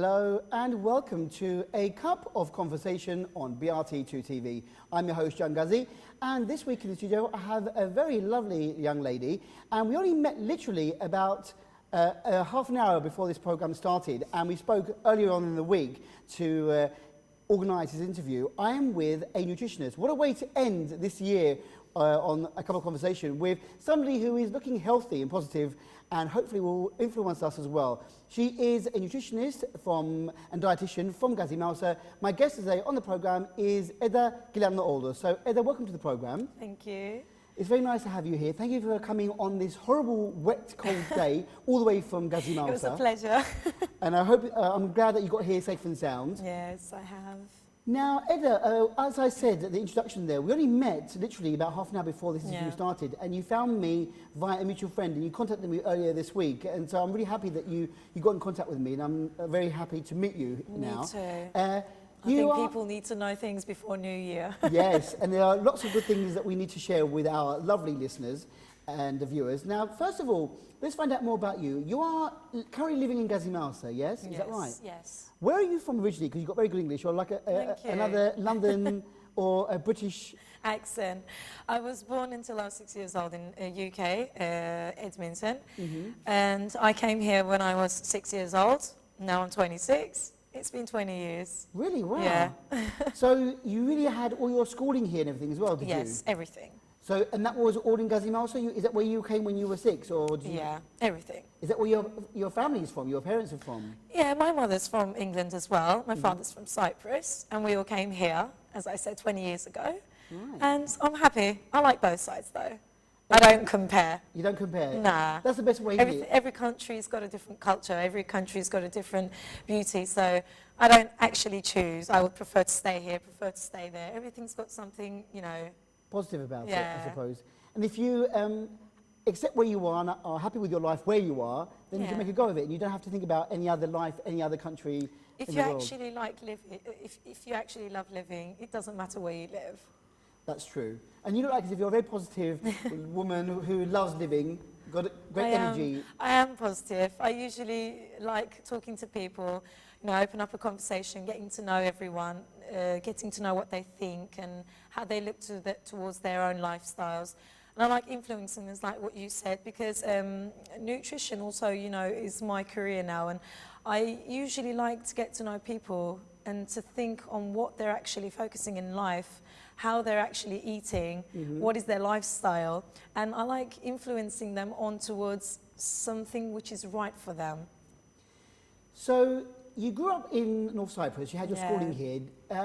Hello and welcome to A Cup of Conversation on BRT2 TV. I'm your host, John Guzzi, and this week in the studio I have a very lovely young lady, and we only met literally about half an hour before this program started, and we spoke earlier on in the week to organise this interview. I am with a nutritionist. What a way to end this year on A Cup of Conversation with somebody who is looking healthy and positive and hopefully will influence us as well. She is a nutritionist and dietitian from Gazi. My guest today on the programme is Eda Gilanlıoğlu. So Eda, welcome to the programme. Thank you. It's very nice to have you here. Thank you for coming on this horrible, wet, cold day all the way from Gazi. It was a pleasure. And I hope, I'm glad that you got here safe and sound. Yes, I have. Now, Eda, as I said at the introduction there, we only met literally about half an hour before this interview started, and you found me via a mutual friend, and you contacted me earlier this week, and so I'm really happy that you got in contact with me, and I'm very happy to meet you now. Me too. I think people need to know things before New Year. Yes, and there are lots of good things that we need to share with our lovely listeners and the viewers. Now, first of all, let's find out more about you. You are currently living in Gazi, yes? Is that right? Yes. Where are you from originally? Because you've got very good English, or like another London or a British accent. I was born until I was 6 years old in UK, Edmonton, and I came here when I was 6 years old. Now I'm 26. It's been 20 years. Really? Wow. Yeah. So you really had all your schooling here and everything as well, did you? Yes, everything. So, and that was all in Gazi? Is that where you came when you were 6, or did you? Yeah, everything. Is that where your family is from? Your parents are from? Yeah, my mother's from England as well. My father's from Cyprus, and we all came here, as I said, 20 years ago. Right. And I'm happy. I like both sides, though. I don't compare. You don't compare? Nah. That's the best way. Every country's got a different culture. Every country's got a different beauty. So I don't actually choose. I would prefer to stay here, prefer to stay there. Everything's got something, you know, positive about it, I suppose. And if you accept where you are and are happy with your life where you are, then you can make a go of it. And you don't have to think about any other life, any other country. If you actually like living, if you actually love living, it doesn't matter where you live. That's true. And you look like as if you're a very positive woman who loves living, got great energy. I am positive. I usually like talking to people, you know, open up a conversation, getting to know everyone, getting to know what they think and how they look towards their own lifestyles. And I like influencing things like what you said, because nutrition also, you know, is my career now. And I usually like to get to know people and to think on what they're actually focusing in life, how they're actually eating, what is their lifestyle. And I like influencing them on towards something which is right for them. So you grew up in North Cyprus, you had your schooling here.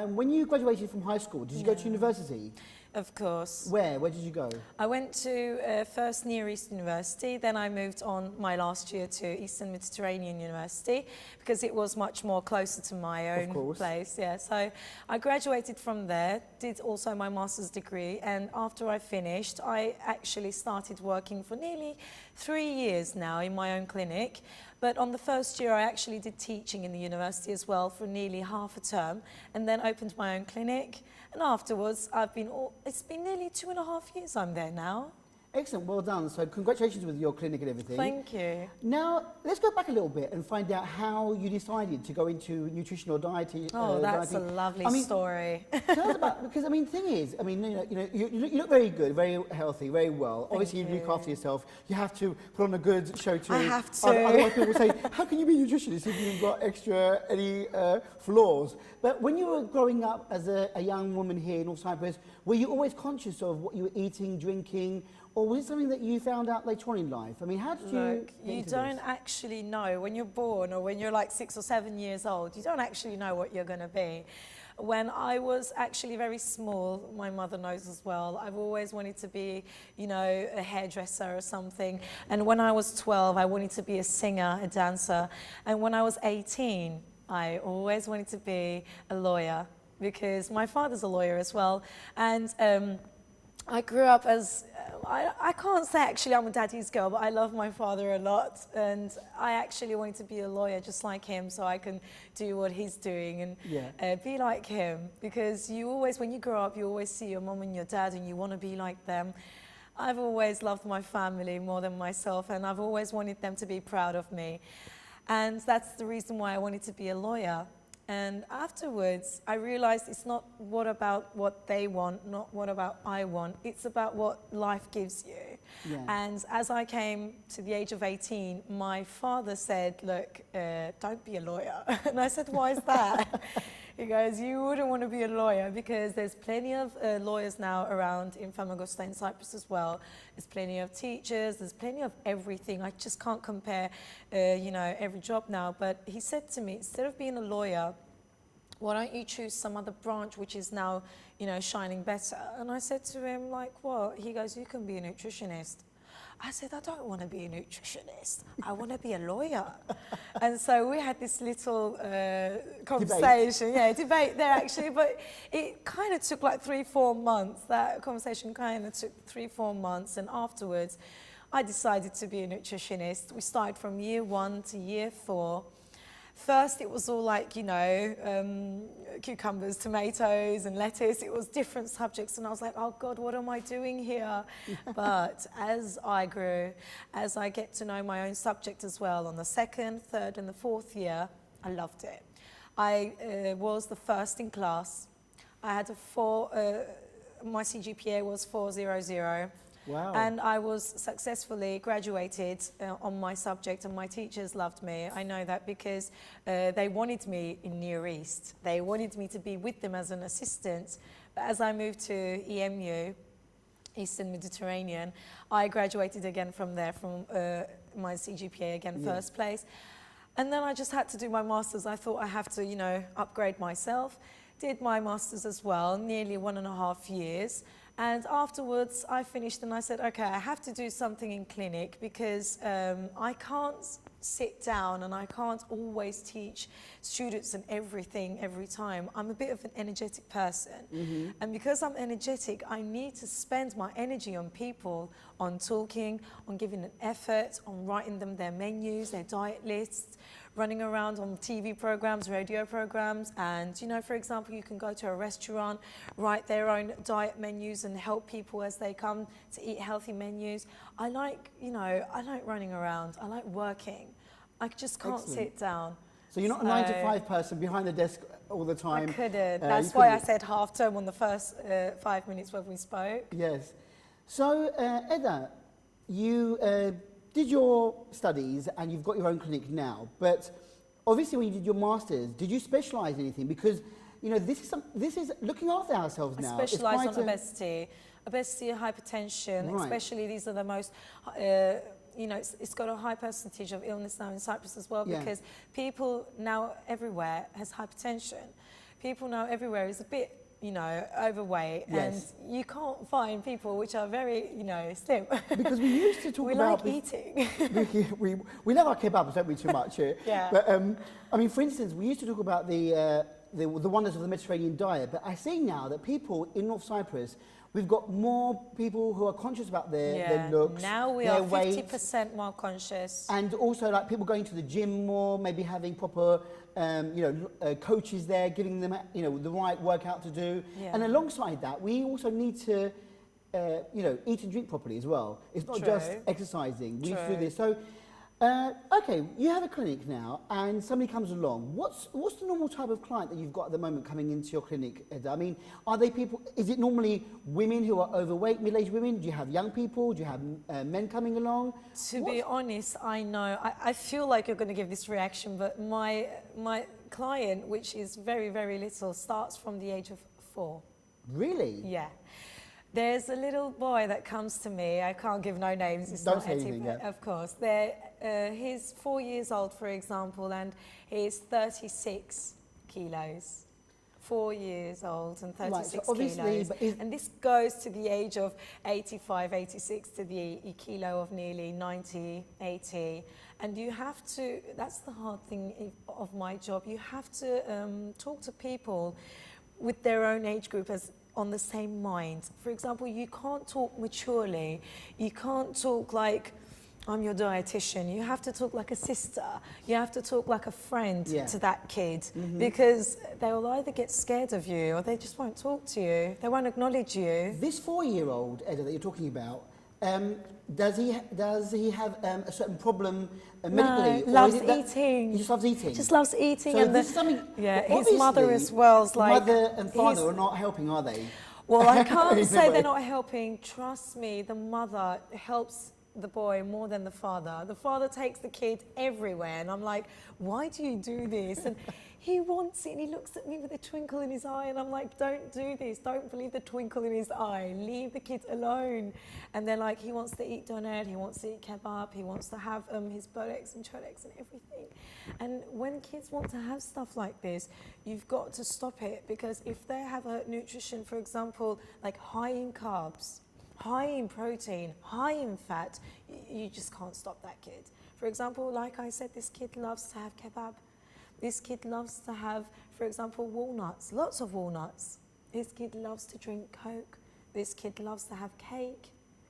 When you graduated from high school, did you go to university? Of course. Where? Where did you go? I went to first Near East University, then I moved on my last year to Eastern Mediterranean University because it was much more closer to my own place. Yeah, so I graduated from there, did also my master's degree, and after I finished, I actually started working for nearly 3 years now in my own clinic. But on the first year, I actually did teaching in the university as well for nearly half a term, and then opened my own clinic. And afterwards, it's been nearly 2.5 years I'm there now. Excellent, well done. So congratulations with your clinic and everything. Thank you. Now, let's go back a little bit and find out how you decided to go into nutritional dieting. Oh, that's a lovely story. Tell us about, because I mean, the thing is, I mean, you look very good, very healthy, very well. Obviously, you look after yourself. You have to put on a good show too. I have to. Otherwise, people say, how can you be a nutritionist if you've got any flaws? But when you were growing up as a young woman here in North Cyprus, were you always conscious of what you were eating, drinking? Or was it something that you found out later on in life? I mean, how did you Look, you don't actually know when you're born or when you're like 6 or 7 years old. You don't actually know what you're going to be. When I was actually very small, my mother knows as well, I've always wanted to be, you know, a hairdresser or something. And when I was 12, I wanted to be a singer, a dancer. And when I was 18, I always wanted to be a lawyer because my father's a lawyer as well. And I grew up as, I can't say actually I'm a daddy's girl, but I love my father a lot. And I actually wanted to be a lawyer just like him so I can do what he's doing and be like him. Because you always, when you grow up, you always see your mom and your dad and you want to be like them. I've always loved my family more than myself and I've always wanted them to be proud of me. And that's the reason why I wanted to be a lawyer. And afterwards, I realized it's not what about what they want, not what about I want. It's about what life gives you. Yeah. And as I came to the age of 18, my father said, look, don't be a lawyer. And I said, why is that? He goes, you wouldn't want to be a lawyer because there's plenty of lawyers now around in Famagusta in Cyprus as well. There's plenty of teachers, there's plenty of everything. I just can't compare, you know, every job now. But he said to me, instead of being a lawyer, why don't you choose some other branch which is now, you know, shining better? And I said to him, like, what? He goes, you can be a nutritionist. I said, I don't want to be a nutritionist. I want to be a lawyer. And so we had this little conversation, debate there actually, but it kind of took like 3-4 months. That conversation kind of took 3-4 months, and afterwards I decided to be a nutritionist. We started from year 1 to year 4. First, it was all like, you know, cucumbers, tomatoes and lettuce. It was different subjects. And I was like, oh, God, what am I doing here? But as I grew, as I get to know my own subject as well, on the 2nd, 3rd and the 4th year, I loved it. I was the first in class. I had my CGPA was 4.00. Wow. And I was successfully graduated on my subject, and my teachers loved me. I know that because they wanted me in Near East. They wanted me to be with them as an assistant. But as I moved to EMU, Eastern Mediterranean, I graduated again from there, from my CGPA again, first place. And then I just had to do my master's. I thought I have to, you know, upgrade myself. Did my master's as well, nearly 1.5 years. And afterwards, I finished and I said, okay, I have to do something in clinic because I can't sit down and I can't always teach students and everything every time. I'm a bit of an energetic person. And because I'm energetic, I need to spend my energy on people, on talking, on giving an effort, on writing them their menus, their diet lists, running around on TV programs, radio programs. And, you know, for example, you can go to a restaurant, write their own diet menus and help people as they come to eat healthy menus. I like, you know, I like running around. I like working. I just can't sit down. So you're not a 9 to 5 person behind the desk all the time? I couldn't. That's why I said half term on the first 5 minutes when we spoke. Yes. So, Eda, you did your studies and you've got your own clinic now, but obviously when you did your master's, did you specialise in anything? Because, you know, this is looking after ourselves now. I specialise on obesity, hypertension, right. Especially these are the most, you know, it's got a high percentage of illness now in Cyprus as well, because people now everywhere has hypertension. People now everywhere is a bit, you know, overweight, and you can't find people which are very, you know, slim. Because we used to talk about... We like eating. we love our kebabs, don't we, too much? Yeah. But, I mean, for instance, we used to talk about the wonders of the Mediterranean diet, but I see now that people in North Cyprus, we've got more people who are conscious about their looks, now we are 50% more conscious. And also, like, people going to the gym more, maybe having proper... you know, coaches there giving them, you know, the right workout to do. Yeah. And alongside that, we also need to, you know, eat and drink properly as well. It's not just exercising. We need to do this. So, okay, you have a clinic now, and somebody comes along. What's the normal type of client that you've got at the moment coming into your clinic, Eda? I mean, are they people? Is it normally women who are overweight, middle-aged women? Do you have young people? Do you have men coming along? To be honest, I know. I feel like you're going to give this reaction, but my client, which is very, very little, starts from the age of 4. Really? Yeah. There's a little boy that comes to me. I can't give no names. It's Don't say anything, Of course. He's 4 years old, for example, and he's 36 kilos. 4 years old and 36 kilos. And this goes to the age of 85, 86 to the kilo of nearly 90, 80. And you have to, that's the hard thing of my job, you have to talk to people with their own age group as on the same mind. For example, you can't talk maturely. You can't talk like, I'm your dietitian. You have to talk like a sister. You have to talk like a friend to that kid, because they will either get scared of you or they just won't talk to you. They won't acknowledge you. This 4-year-old, Eda, that you're talking about, Does he have a certain problem medically? No, loves eating. He just loves eating. Just loves eating. So and this is something. yeah, Well, his mother as well is like. Mother and father are not helping, are they? Well, I can't In a say way. they're not helping. Trust me, the mother helps the boy more than the father. The father takes the kid everywhere, and I'm like, why do you do this? And he wants it, and he looks at me with a twinkle in his eye, and I'm like, don't do this. Don't believe the twinkle in his eye. Leave the kid alone. And they're like, he wants to eat doner, he wants to eat kebab, he wants to have his buttocks and choleks and everything. And when kids want to have stuff like this, you've got to stop it, because if they have a nutrition, for example, like high in carbs, high in protein, high in fat, you just can't stop that kid. For example, like I said, this kid loves to have kebab. This kid loves to have, for example, walnuts, lots of walnuts. This kid loves to drink Coke. This kid loves to have cake.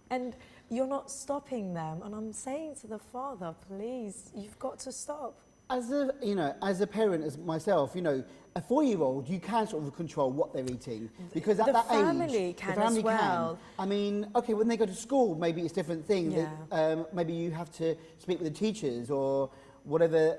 And you're not stopping them. And I'm saying to the father, please, you've got to stop. As a parent, as myself, a 4-year-old, you can sort of control what they're eating, because at The that family age, can the family as well. can. I mean, okay, when they go to school, maybe it's a different thing. Yeah. Maybe you have to speak with the teachers or whatever,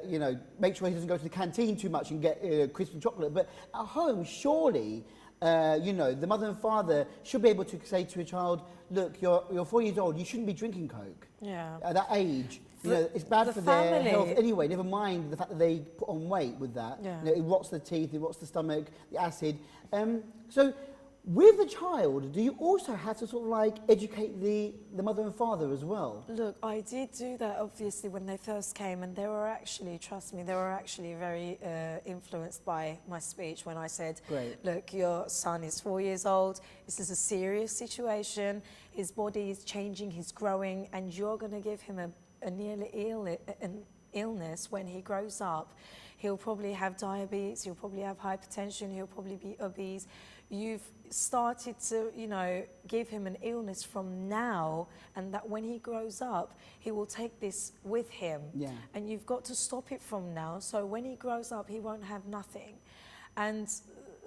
make sure he doesn't go to the canteen too much and get crisp and chocolate. But at home, surely, the mother and father should be able to say to a child, look, you're 4 years old, you shouldn't be drinking Coke. Yeah. At that age. It's bad the for their family. health anyway, never mind the fact that they put on weight with that. Yeah. It rots the teeth, it rots the stomach, the acid. So with the child, do you also have to sort of like educate the mother and father as well? Look, I did do that obviously when they first came, and they were actually, trust me, they were actually very influenced by my speech when I said, Great. look, your son is 4 years old, this is a serious situation, his body is changing, he's growing, and you're going to give him an illness when he grows up. He'll probably have diabetes, he'll probably have hypertension, he'll probably be obese. You've started to, give him an illness from now, and that when he grows up, he will take this with him. Yeah. And you've got to stop it from now, so when he grows up, he won't have nothing. And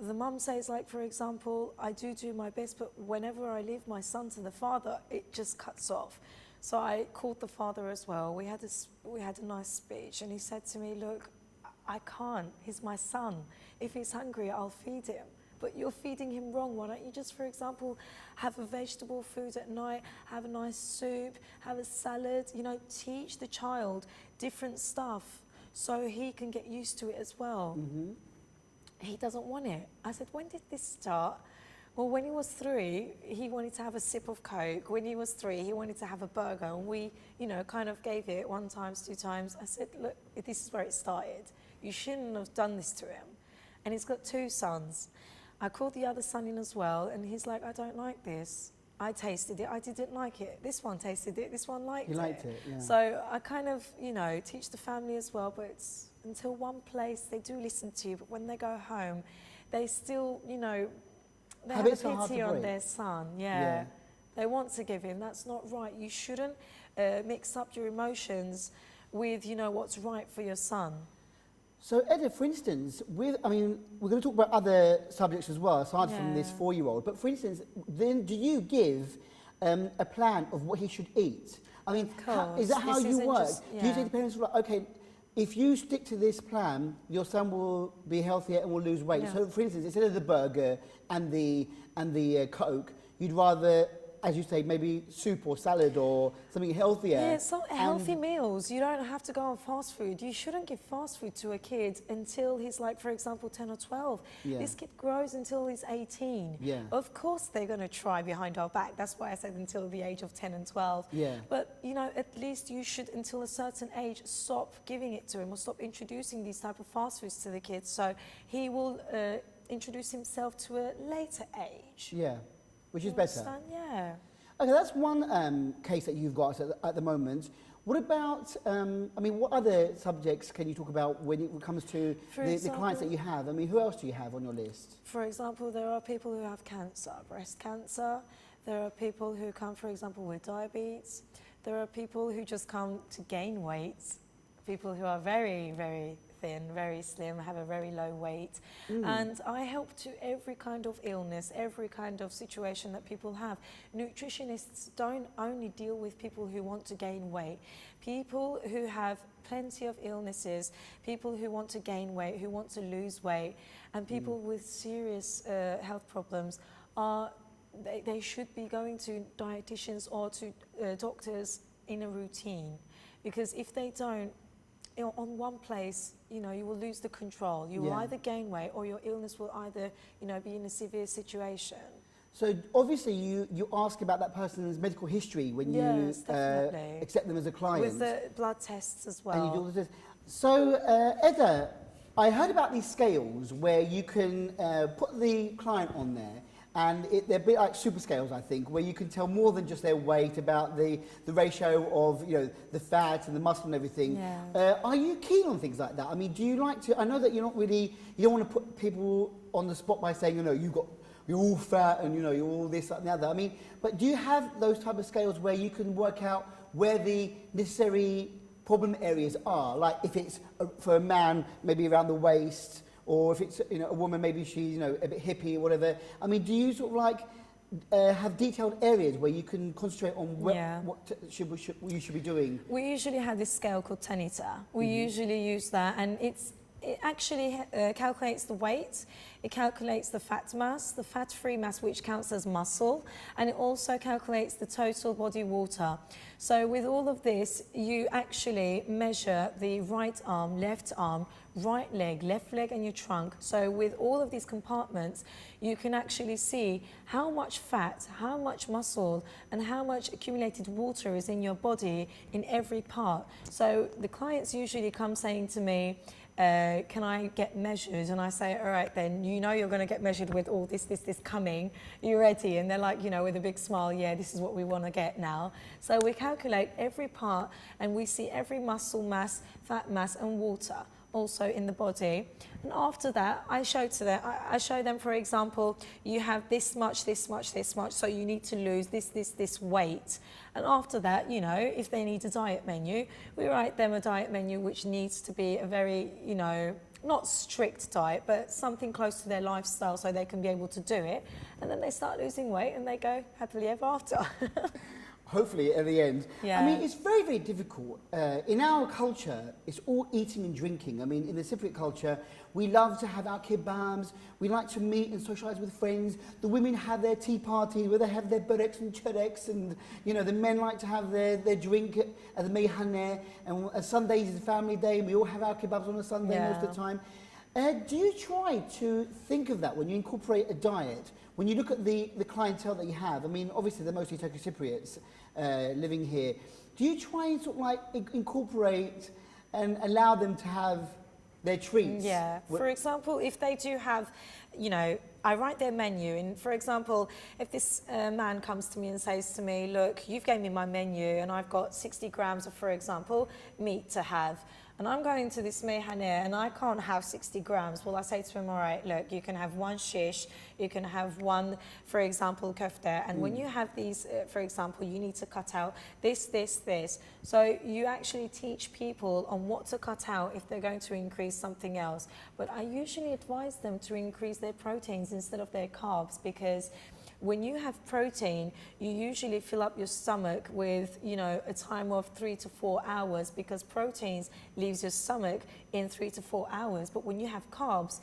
the mum says, like, for example, I do my best, but whenever I leave my son to the father, it just cuts off. So I called the father as well. We had a nice speech, and he said to me, look, I can't. He's my son. If he's hungry, I'll feed him. But you're feeding him wrong. Why don't you just, for example, have a vegetable food at night, have a nice soup, have a salad, teach the child different stuff so he can get used to it as well. Mm-hmm. He doesn't want it. I said, when did this start? Well, when he was 3, he wanted to have a sip of Coke. When he was 3, he wanted to have a burger. And we, kind of gave it 1 time, 2 times. I said, look, this is where it started. You shouldn't have done this to him. And he's got 2 sons. I called the other son in as well, and he's like, I don't like this. I tasted it, I didn't like it. This one tasted it, this one liked it. He liked it, yeah. So I kind of, teach the family as well, but it's until one place they do listen to you, but when they go home, they still, they have a pity on their son, yeah. They want to give in, that's not right. You shouldn't mix up your emotions with, what's right for your son. So, Eda, for instance, we're going to talk about other subjects as well, aside from this 4-year-old. But for instance, then do you give a plan of what he should eat? I mean, is that how you work? Do you say to parents, like, okay, if you stick to this plan, your son will be healthier and will lose weight? Yeah. So, for instance, instead of the burger and the Coke, you'd rather, as you say, maybe soup or salad or something healthier. Yeah, some healthy meals. You don't have to go on fast food. You shouldn't give fast food to a kid until he's like, for example, 10 or 12. Yeah. This kid grows until he's 18. Yeah. Of course they're going to try behind our back. That's why I said until the age of 10 and 12. Yeah. But, at least you should, until a certain age, stop giving it to him or stop introducing these type of fast foods to the kids. So he will introduce himself to a later age. Yeah. Which is better. Yeah. Okay, that's one case that you've got at the moment. What about, what other subjects can you talk about when it comes to the clients that you have? Who else do you have on your list? For example, there are people who have cancer, breast cancer. There are people who come, for example, with diabetes. There are people who just come to gain weight. People who are very, very thin, very slim, have a very low weight. And I help to every kind of illness, every kind of situation that people have. Nutritionists don't only deal with people who want to gain weight. People who have plenty of illnesses, people who want to gain weight, who want to lose weight, and people with serious health problems they should be going to dietitians or to doctors in a routine. Because if they don't, on one place, you will lose the control. You will either gain weight or your illness will either, be in a severe situation. So obviously you ask about that person's medical history when you accept them as a client. With the blood tests as well. And you do all the tests. So Eda, I heard about these scales where you can put the client on there, and they're a bit like super scales, I think, where you can tell more than just their weight, about the ratio of the fat and the muscle and everything. Yeah. Are you keen on things like that? I mean, do you like to? I know that you don't want to put people on the spot by saying, you're all fat and you're all this, that, and the other. I mean, but do you have those type of scales where you can work out where the necessary problem areas are? Like if it's for a man, maybe around the waist, or if it's a woman, maybe she's a bit hippie or whatever. I mean, do you sort of like have detailed areas where you can concentrate on what you should be doing? We usually have this scale called Tanita. We usually use that, and it actually calculates the weight, it calculates the fat mass, the fat-free mass, which counts as muscle, and it also calculates the total body water. So with all of this, you actually measure the right arm, right leg, left leg, and your trunk. So with all of these compartments, you can actually see how much fat, how much muscle, and how much accumulated water is in your body in every part. So the clients usually come saying to me, can I get measured? And I say, all right, then you're going to get measured with all this coming. You ready? And they're like, with a big smile, yeah, this is what we want to get now. So we calculate every part, and we see every muscle mass, fat mass, and water also in the body. And after that, I show them, for example, you have this much, so you need to lose this weight. And after that, if they need a diet menu, we write them a diet menu which needs to be a very, not strict diet, but something close to their lifestyle so they can be able to do it. And then they start losing weight and they go happily ever after. Hopefully at the end. Yeah. I mean, it's very, very difficult. In our culture, it's all eating and drinking. I mean, in the Cypriot culture, we love to have our kebabs. We like to meet and socialise with friends. The women have their tea parties where they have their bereks and choreks, and the men like to have their drink at the meyhaneh. And Sundays is a family day, and we all have our kebabs on a Sunday most of the time. Do you try to think of that when you incorporate a diet? When you look at the clientele that you have, I mean, obviously they're mostly Turkish Cypriots living here. Do you try and sort of like incorporate and allow them to have their treats? Yeah. For example, if they do have, I write their menu, and for example, if this man comes to me and says to me, look, you've gave me my menu and I've got 60 grams of, for example, meat to have. And I'm going to this meyhaneh and I can't have 60 grams. Well, I say to him, all right, look, you can have one shish, you can have one, for example, kofta. And when you have these, for example, you need to cut out this. So you actually teach people on what to cut out if they're going to increase something else. But I usually advise them to increase their proteins instead of their carbs, because when you have protein, you usually fill up your stomach with, a time of 3 to 4 hours, because proteins leaves your stomach in 3 to 4 hours. But when you have carbs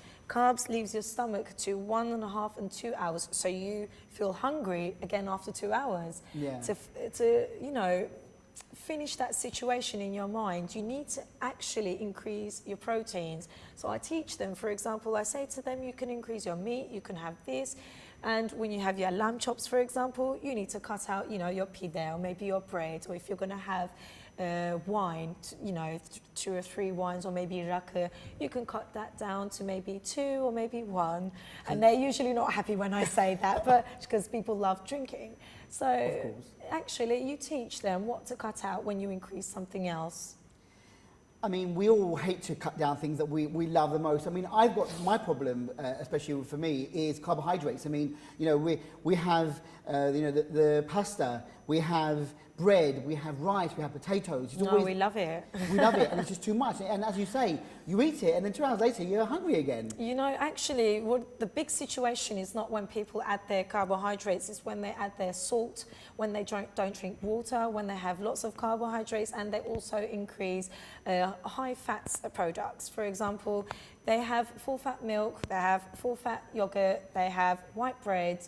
leaves your stomach to 1.5 and 2 hours. So you feel hungry again after 2 hours. Yeah. To finish that situation in your mind, you need to actually increase your proteins. So I teach them, for example, I say to them, you can increase your meat, you can have this. And when you have your lamb chops, for example, you need to cut out, your pide or maybe your bread, or if you're going to have wine, 2 or 3 wines, or maybe rakı, you can cut that down to maybe 2 or maybe 1. And they're usually not happy when I say that, but because people love drinking. So actually, you teach them what to cut out when you increase something else. I mean, we all hate to cut down things that we love the most. I mean, I've got my problem, especially for me, is carbohydrates. I mean, we have, the pasta we have bread, we have rice, we have potatoes. It's No, we love it. We love it, and it's just too much. And as you say, you eat it, and then 2 hours later, you're hungry again. You know, actually, what the big situation is not when people add their carbohydrates, it's when they add their salt, when they don't drink water, when they have lots of carbohydrates, and they also increase high fats products. For example, they have full-fat milk, they have full-fat yogurt, they have white bread,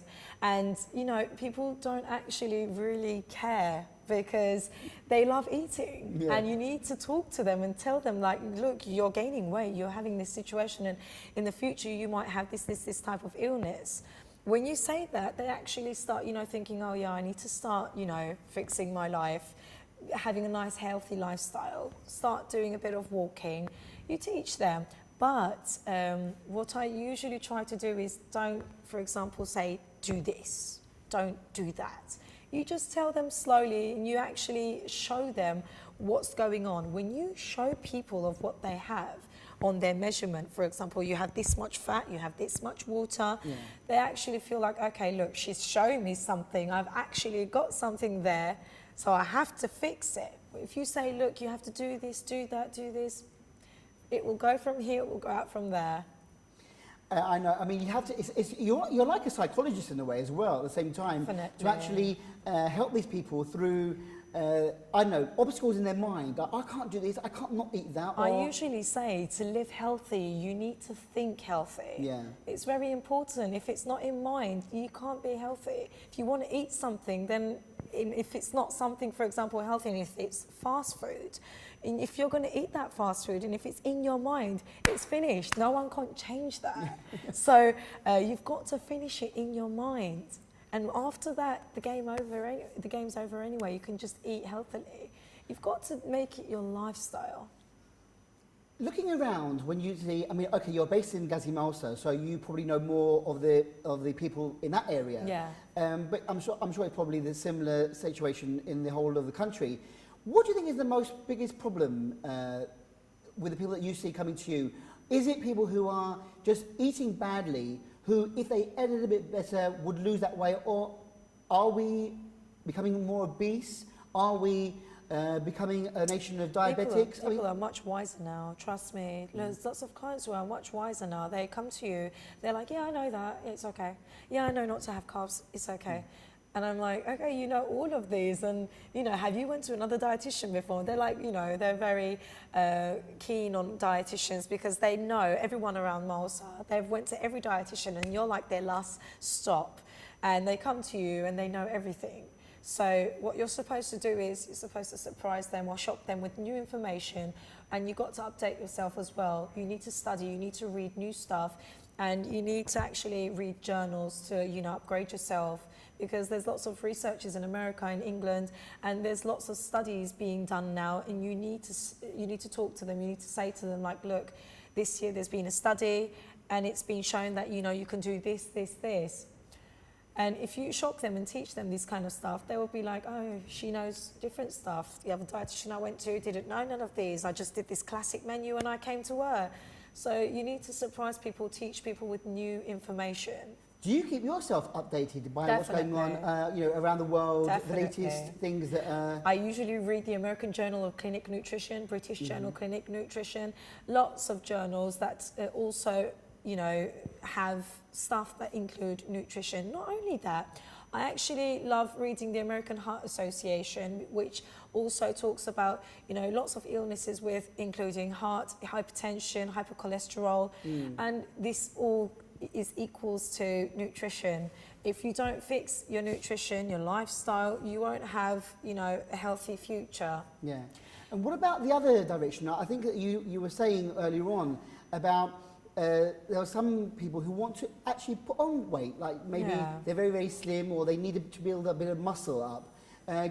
and, you know, people don't actually really care because they love eating. Yeah. And you need to talk to them and tell them, like, look, you're gaining weight, you're having this situation, and in the future you might have this type of illness. When you say that, they actually start, you know, thinking, oh yeah, I need to start, you know, fixing my life, having a nice healthy lifestyle, start doing a bit of walking. You teach them. But what I usually try to do is don't, for example, say, do this, don't do that. You just tell them slowly, and you actually show them what's going on. When you show people of what they have on their measurement, for example, you have this much fat, you have this much water, yeah. They actually feel like, okay, look, she's showing me something. I've actually got something there, so I have to fix it. If you say, look, you have to do this, do that, do this, it will go from here, it will go out from there. I know. I mean, you have to. You're like a psychologist in a way as well. At the same time, definitely. To actually help these people through, I don't know, obstacles in their mind. Like, I can't do this. I can't not eat that. I usually say to live healthy, you need to think healthy. Yeah. It's very important. If it's not in mind, you can't be healthy. If you want to eat something, then if it's not something, for example, healthy, and if it's fast food. And if you're going to eat that fast food, and if it's in your mind, it's finished. No one can change that. So you've got to finish it in your mind. And after that, the game's over anyway. You can just eat healthily. You've got to make it your lifestyle. Looking around, when you see, I mean, okay, you're based in Gazi Mausa, so you probably know more of the people in that area. Yeah. But I'm sure it's probably the similar situation in the whole of the country. What do you think is the biggest problem with the people that you see coming to you? Is it people who are just eating badly, who, if they ate a little bit better, would lose that weight? Or are we becoming more obese? Are we becoming a nation of diabetics? People are much wiser now, trust me. There's lots of clients who are much wiser now. They come to you, they're like, yeah, I know that, it's okay. Yeah, I know not to have carbs, it's okay. And I'm like, okay, you know all of these, and, you know, have you went to another dietitian before? They're like, you know, they're very keen on dietitians because they know everyone around Malta. They've went to every dietitian, and you're like their last stop. And they come to you and they know everything. So what you're supposed to do is you're supposed to surprise them or shock them with new information, and you've got to update yourself as well. You need to study, you need to read new stuff, and you need to actually read journals to, you know, upgrade yourself. Because there's lots of researchers in America, in England, and there's lots of studies being done now, and you need to talk to them. You need to say to them, like, look, this year there's been a study, and it's been shown that, you know, you can do this, this, this. And if you shock them and teach them this kind of stuff, they will be like, oh, she knows different stuff. The other dietitian I went to didn't know none of these. I just did this classic menu and I came to her. So you need to surprise people, teach people with new information. Do you keep yourself updated by what's going on, you know, around the world, the latest things that I usually read the American Journal of Clinic Nutrition, British Journal of Clinic Nutrition, lots of journals that also, you know, have stuff that include nutrition. Not only that, I actually love reading the American Heart Association, which also talks about, you know, lots of illnesses with including heart, hypertension, hypercholesterol, and this all is equals to nutrition. If you don't fix your nutrition, your lifestyle, you won't have, you know, a healthy future. Yeah. And what about the other direction? I think that you were saying earlier on about there are some people who want to actually put on weight, like maybe they're very, very slim, or they need to build a bit of muscle up.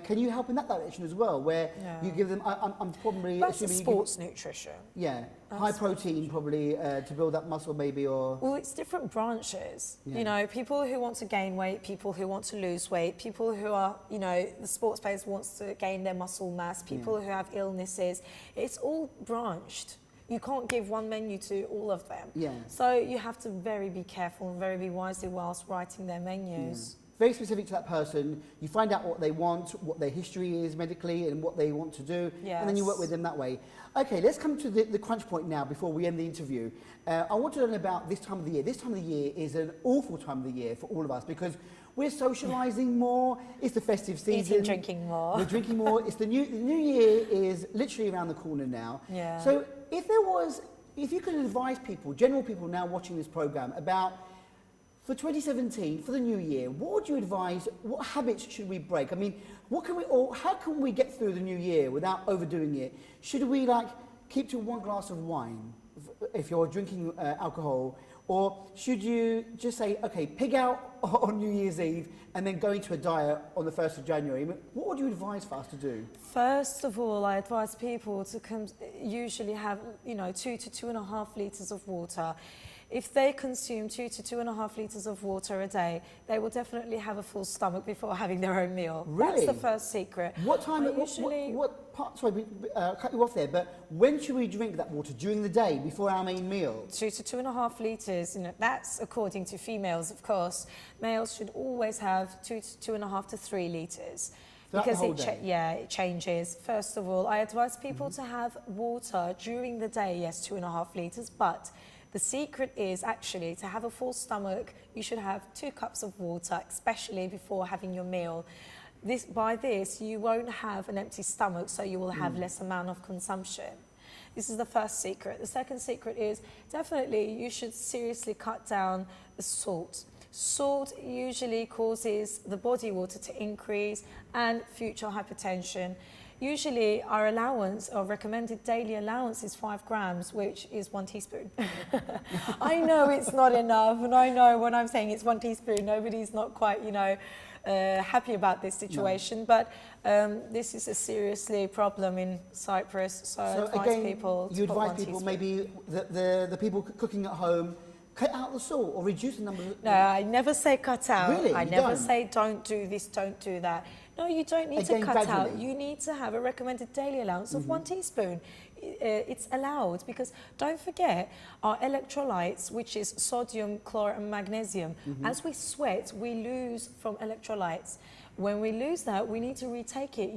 Can you help in that direction as well, where you give them, I'm probably that's assuming sports nutrition. Yeah, high protein probably to build up muscle maybe, or... Well, it's different branches. Yeah. You know, people who want to gain weight, people who want to lose weight, people who are, you know, the sports players wants to gain their muscle mass, people who have illnesses. It's all branched. You can't give one menu to all of them. Yeah. So you have to be careful and very be wisely whilst writing their menus. very specific to that person. You find out what they want, what their history is medically, and what they want to do, and then you work with them that way. Okay, let's come to the crunch point now before we end the interview. I want to learn about this time of the year. This time of the year is an awful time of the year for all of us because we're socialising more. It's the festive season. Eating, drinking more. We're drinking more. It's the new year is literally around the corner now. Yeah. So if you could advise people, general people now watching this programme about, for 2017, for the new year, what would you advise? What habits should we break? I mean, how can we get through the new year without overdoing it? Should we keep to 1 glass of wine if you're drinking alcohol? Or should you just say, okay, pig out on New Year's Eve and then go into a diet on the 1st of January? I mean, what would you advise for us to do? First of all, I advise people to usually have, 2 to 2.5 litres of water. If they consume 2 to 2.5 litres of water a day, they will definitely have a full stomach before having their own meal. Really? That's the first secret. What time? What part? Sorry, cut you off there. But when should we drink that water? During the day, before our main meal? 2 to 2.5 litres. That's according to females, of course. Males should always have 2 to 2.5 to 3 litres. Because it changes. First of all, I advise people to have water during the day. Yes, 2.5 litres, but the secret is actually to have a full stomach. You should have 2 cups of water, especially before having your meal. By this, you won't have an empty stomach, so you will have less amount of consumption. This is the first secret. The second secret is definitely you should seriously cut down the salt. Salt usually causes the body water to increase and future hypertension. Usually our allowance, or recommended daily allowance, is 5 grams, which is 1 teaspoon. I know it's not enough, and I know when I'm saying it's 1 teaspoon, nobody's not quite, happy about this situation, no. But this is a seriously problem in Cyprus, so I advise people to you advise put 1 people, teaspoon. maybe the people cooking at home, cut out the salt or reduce the number of... No, I never say cut out. Really? I never say don't do this, don't do that. No, you don't need to cut out. You need to have a recommended daily allowance of 1 teaspoon. It's allowed because don't forget our electrolytes, which is sodium, chloride and magnesium. As we sweat, we lose from electrolytes. When we lose that, we need to retake it.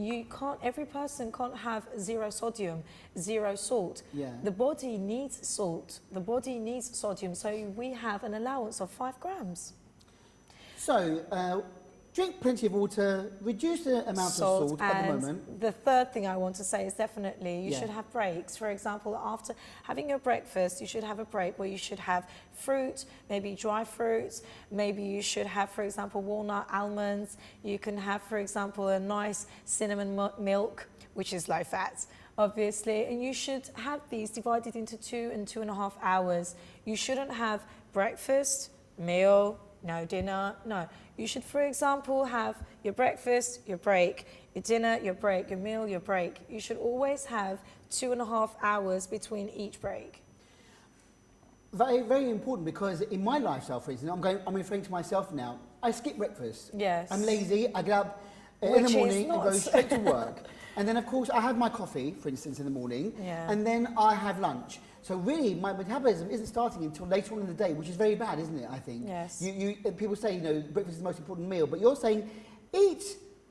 Every person can't have 0 sodium, 0 salt. Yeah. The body needs salt. The body needs sodium. So we have an allowance of 5 grams. So, drink plenty of water, reduce the amount of salt at the moment. The third thing I want to say is definitely you should have breaks. For example, after having your breakfast, you should have a break where you should have fruit, maybe dry fruits. Maybe you should have, for example, walnut, almonds. You can have, for example, a nice cinnamon milk, which is low fat, obviously. And you should have these divided into 2 and 2.5 hours. You shouldn't have breakfast, meal, no dinner, no. You should, for example, have your breakfast, your break, your dinner, your break, your meal, your break. You should always have 2.5 hours between each break. Very, very important, because in my lifestyle, for instance, I'm referring to myself now, I skip breakfast. Yes. I'm lazy, I get up in the morning and go straight to work. And then, of course, I have my coffee, for instance, in the morning, and then I have lunch. So really, my metabolism isn't starting until later on in the day, which is very bad, isn't it, I think? Yes. People say, breakfast is the most important meal, but you're saying eat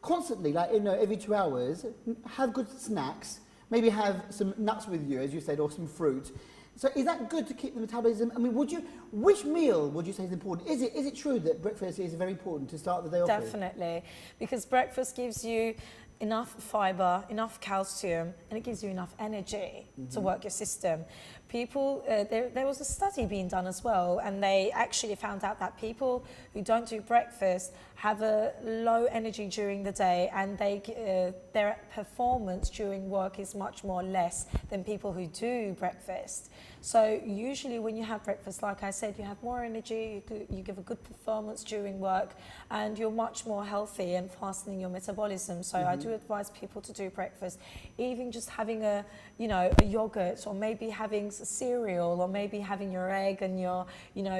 constantly, every 2 hours, have good snacks, maybe have some nuts with you, as you said, or some fruit. So is that good to keep the metabolism? I mean, which meal would you say is important? Is it true that breakfast is very important to start the day off with? Definitely, because breakfast gives you enough fibre, enough calcium, and it gives you enough energy to work your system. There was a study being done as well, and they actually found out that people who don't do breakfast have a low energy during the day, and their performance during work is much more less than people who do breakfast. So usually when you have breakfast, like I said, you have more energy, you give a good performance during work, and you're much more healthy and fastening your metabolism. So I do advise people to do breakfast, even just having a yogurt, or maybe having cereal, or maybe having your egg and your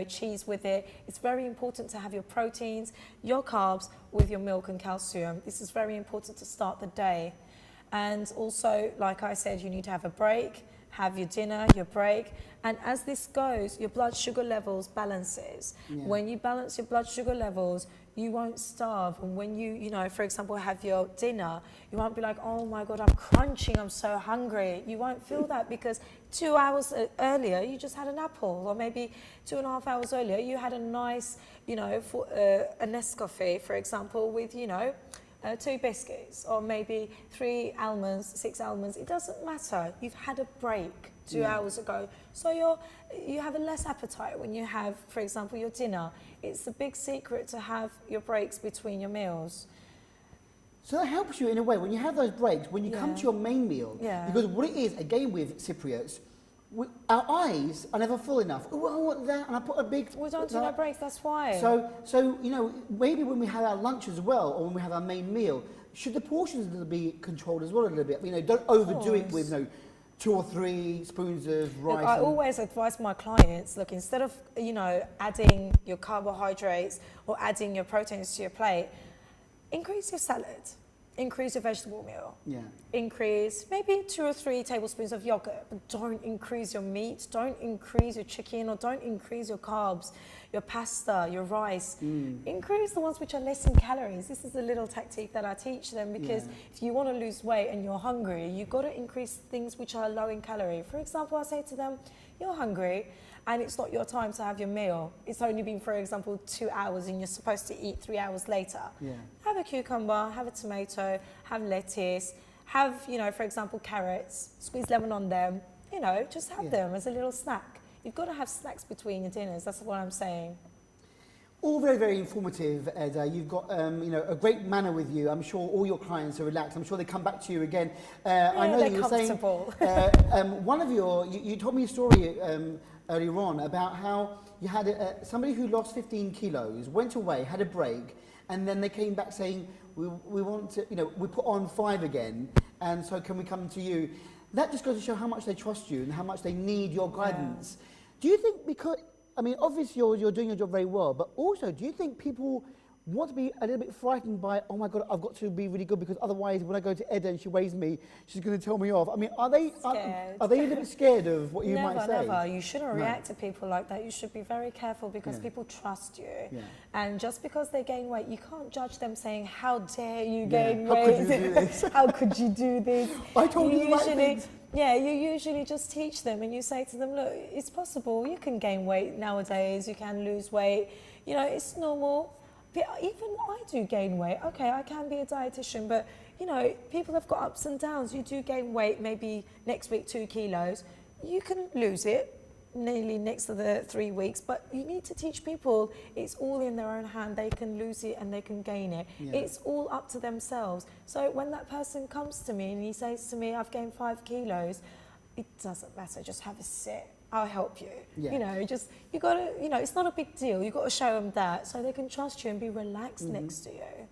cheese with it. It's very important to have your proteins, your carbs with your milk and calcium. This is very important to start the day. And also, like I said, you need to have a break, have your dinner, your break, and as this goes, your blood sugar levels balances. Yeah. When you balance your blood sugar levels, you won't starve. And when you know, for example, have your dinner, you won't be like, oh my God, I'm crunching, I'm so hungry. You won't feel that because 2 hours earlier, you just had an apple, or maybe 2.5 hours earlier, you had a nice, you know, a Nescafe, for example, with, you know, 2 biscuits, or maybe 3 almonds, 6 almonds. It doesn't matter. You've had a break 2 hours ago. So you have a less appetite when you have, for example, your dinner. It's a big secret to have your breaks between your meals. So that helps you in a way when you have those breaks, when you come to your main meal. Because what it is, again with Cypriots, our eyes are never full enough. Oh, I want that, and I put a big... We don't do no breaks, that's why. So, you know, maybe when we have our lunch as well, or when we have our main meal, should the portions be controlled as well a little bit? You know, don't overdo it with, you know, 2 or 3 spoons of rice. Look, I always advise my clients, look, instead of, you know, adding your carbohydrates or adding your proteins to your plate, increase your salad, increase your vegetable meal, increase maybe 2 or 3 tablespoons of yogurt, but don't increase your meat, don't increase your chicken, or don't increase your carbs, your pasta, your rice. Increase the ones which are less in calories. This is a little tactic that I teach them, because if you want to lose weight and you're hungry, you've got to increase things which are low in calorie. For example, I say to them, you're hungry and it's not your time to have your meal. It's only been, for example, 2 hours and you're supposed to eat 3 hours later. Have a cucumber, have a tomato, have lettuce, have, you know, for example, carrots, squeeze lemon on them, you know, just have them as a little snack. You've got to have snacks between your dinners, that's what I'm saying. All very, very informative, Eda. You've got, you know, a great manner with you. I'm sure all your clients are relaxed. I'm sure they come back to you again. I know you were saying, one of your, you told me a story earlier on about how you had somebody who lost 15 kilos, went away, had a break, and then they came back saying, we want to, you know, we put on 5 again, and so can we come to you? That just goes to show how much they trust you and how much they need your guidance. Do you think, because, I mean, obviously you're doing your job very well, but also, do you think people want to be a little bit frightened by, oh my God, I've got to be really good because otherwise when I go to Eda and she weighs me, she's going to tell me off? I mean, are they a little bit scared of what you might say? Never. You shouldn't react to people like that. You should be very careful because people trust you. And just because they gain weight, you can't judge them saying, how dare you gain weight? How could you do this? How could you do this? I told you the right things. Yeah, you usually just teach them and you say to them, look, it's possible. You can gain weight nowadays. You can lose weight. You know, it's normal. Even I do gain weight. Okay, I can be a dietitian, but you know, people have got ups and downs. You do gain weight, maybe next week 2 kilos. You can lose it nearly next to the 3 weeks, but you need to teach people it's all in their own hand. They can lose it and they can gain it. It's all up to themselves. So when that person comes to me and he says to me, I've gained 5 kilos, it doesn't matter, just have a sit. I'll help you. You know, just, you got to, you know, it's not a big deal. You've got to show them that so they can trust you and be relaxed next to you.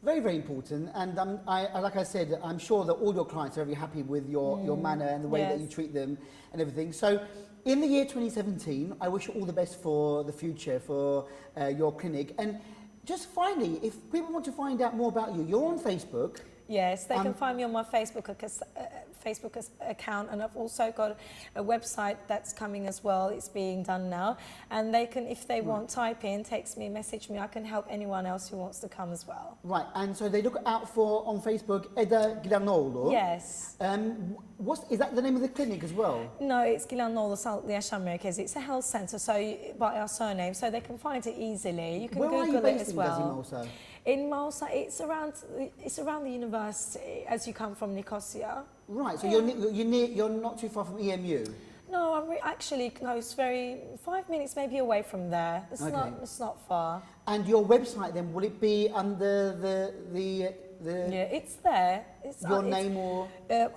Very, very important. And like I said, I'm sure that all your clients are very happy with your manner and the way that you treat them and everything. So in the year 2017, I wish you all the best for the future, for your clinic. And just finally, if people want to find out more about you, you're on Facebook. Yes, they can find me on my Facebook account, and I've also got a website that's coming as well. It's being done now, and they can, if they want, type in, text me, message me. I can help anyone else who wants to come as well. Right, and so they look out for on Facebook Eda Gilanlıoğlu. Yes. Is that the name of the clinic as well? No, it's Gilanlıoğlu Sağlıklı Yaşam Merkezi. It's a health centre, so by our surname, so they can find it easily. You can Google it as well. In Malta, it's around the university as you come from Nicosia. Right, so you're not too far from EMU. No, I'm actually close, 5 minutes maybe away from there. It's not far. And your website then, will it be under the yeah, it's there. Your name or?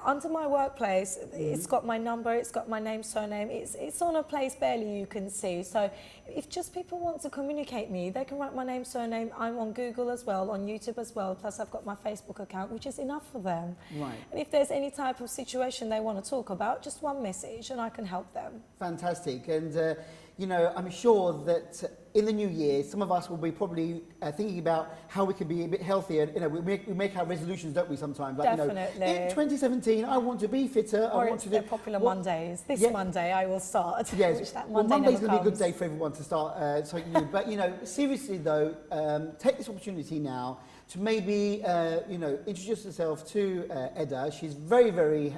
Under my workplace, it's got my number, it's got my name, surname. It's on a place barely you can see. So if just people want to communicate me, they can write my name, surname. I'm on Google as well, on YouTube as well. Plus I've got my Facebook account, which is enough for them. Right. And if there's any type of situation they want to talk about, just one message and I can help them. Fantastic. And you know, I'm sure that in the new year, some of us will be probably thinking about how we can be a bit healthier. You know, we make our resolutions, don't we, sometimes? Like, Definitely. You know, in 2017, I want to be fitter. Or I want it's to the do popular what- Mondays. This Yeah. Monday I will start. Yes, Which that well, Monday Monday's never going to be a good comes. day for everyone to start something new. But, you know, seriously though, take this opportunity now to maybe, you know, introduce yourself to Eda. She's very, very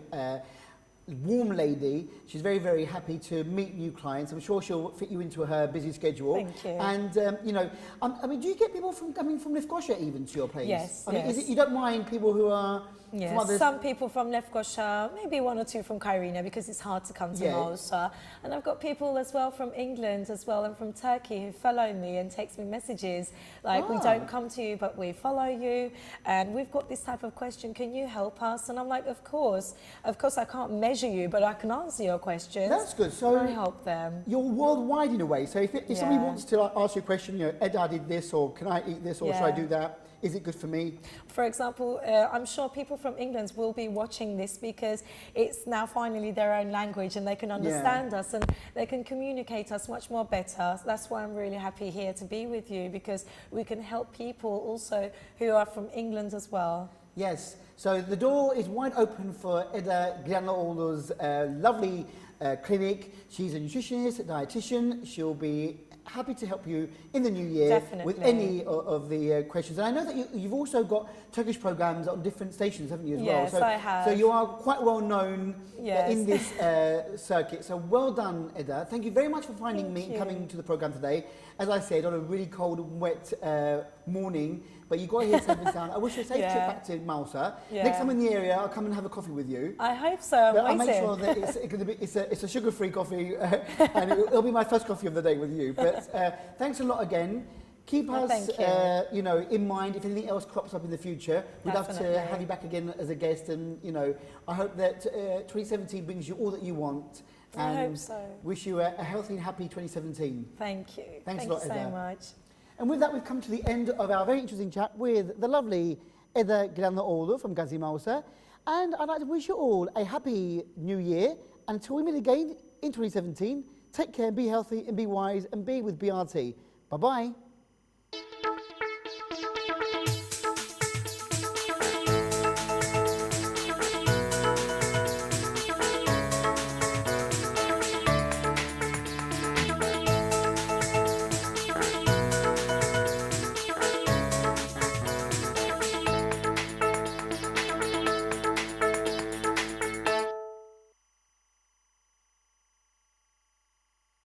warm lady. She's very, very happy to meet new clients. I'm sure she'll fit you into her busy schedule. Thank you. And, you know, I mean, do you get people from coming from Lefkosia even to your place? Yes, I mean, yes. is it, you don't mind people who are from Yes, others? some people from Lefkosia, maybe one or two from Kyrenia because it's hard to come to Yeah. Malta. And I've got people as well from England as well and from Turkey who follow me and text me messages like, we don't come to you, but we follow you. And we've got this type of question, can you help us? And I'm like, of course I can't measure you, but I can answer your questions. That's good. So and I help them. you're worldwide in a way. So if somebody Yeah. wants to ask you a question, you know, Eda did this, or can I eat this, or should I Yeah. do that? Is it good for me? For example, I'm sure people from England will be watching this because it's now finally their own language and they can understand us and they can communicate us much more better. That's why I'm really happy here to be with you, because we can help people also who are from England as well. Yes. So the door is wide open for Eda Gilanlıoğlu's lovely clinic. She's a nutritionist, a dietitian. She'll be happy to help you in the new year Definitely. with any of the questions. And I know that you've also got Turkish programs on different stations, haven't you, as Yes, well? So, I have. So you are quite well known Yes. in this circuit. So well done, Eda. Thank you very much for finding Thank me and you. coming to the program today. As I said, on a really cold and wet morning, but you got here safe and sound. I wish you a safe trip Yeah. back to Malta. Yeah. Next time I'm in the area, I'll come and have a coffee with you. I hope so. I'm But I'll make waiting. sure that it's a sugar-free coffee, and it'll be my first coffee of the day with you. But thanks a lot again. Keep Oh, us, thank you. you know, in mind if anything else crops up in the future. We'd love to Definitely. have you back again as a guest, and you know, I hope that 2017 brings you all that you want. I And hope so. wish you a healthy and happy 2017. Thank you. Thanks a Thank lot, you so Eda. much. And with that, we've come to the end of our very interesting chat with the lovely Eda Gilanlıoğlu from Gazi Malta. And I'd like to wish you all a happy new year. And until we meet again in 2017, take care, be healthy and be wise and be with BRT. Bye-bye.